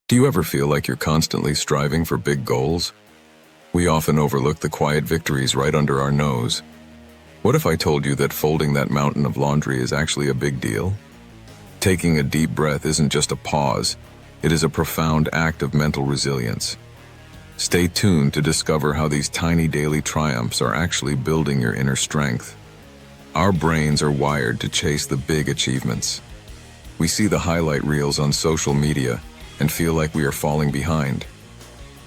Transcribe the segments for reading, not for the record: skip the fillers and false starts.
Do you ever feel like you're constantly striving for big goals? We often overlook the quiet victories right under our nose. What if I told you that folding that mountain of laundry is actually a big deal? Taking a deep breath isn't just a pause, it is a profound act of mental resilience. Stay tuned to discover how these tiny daily triumphs are actually building your inner strength. Our brains are wired to chase the big achievements. We see the highlight reels on social media and feel like we are falling behind.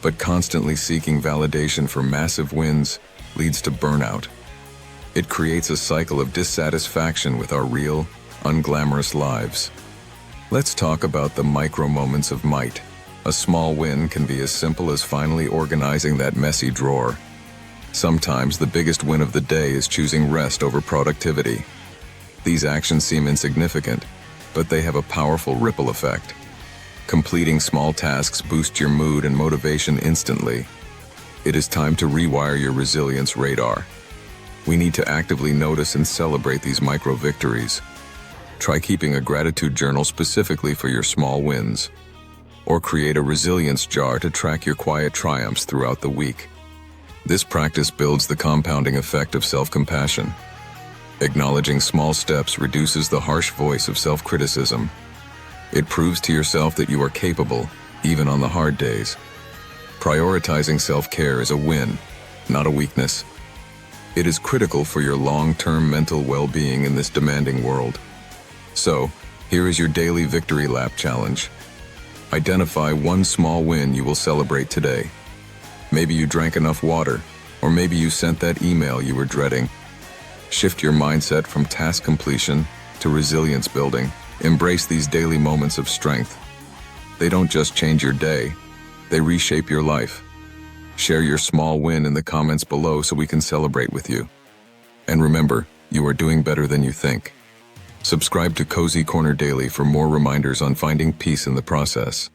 But constantly seeking validation for massive wins leads to burnout. It creates a cycle of dissatisfaction with our real, unglamorous lives. Let's talk about the micro moments of might. A small win can be as simple as finally organizing that messy drawer. Sometimes the biggest win of the day is choosing rest over productivity. These actions seem insignificant, but they have a powerful ripple effect. Completing small tasks boosts your mood and motivation instantly. It is time to rewire your resilience radar. We need to actively notice and celebrate these micro victories. Try keeping a gratitude journal specifically for your small wins, or create a resilience jar to track your quiet triumphs throughout the week. This practice builds the compounding effect of self-compassion. Acknowledging small steps reduces the harsh voice of self-criticism. It proves to yourself that you are capable, even on the hard days. Prioritizing self-care is a win, not a weakness. It is critical for your long-term mental well-being in this demanding world. So, here is your daily victory lap challenge. Identify one small win you will celebrate today. Maybe you drank enough water, or maybe you sent that email you were dreading. Shift your mindset from task completion to resilience building. Embrace these daily moments of strength. They don't just change your day, they reshape your life. Share your small win in the comments below so we can celebrate with you. And remember, you are doing better than you think. Subscribe to Cozy Corner Daily for more reminders on finding peace in the process.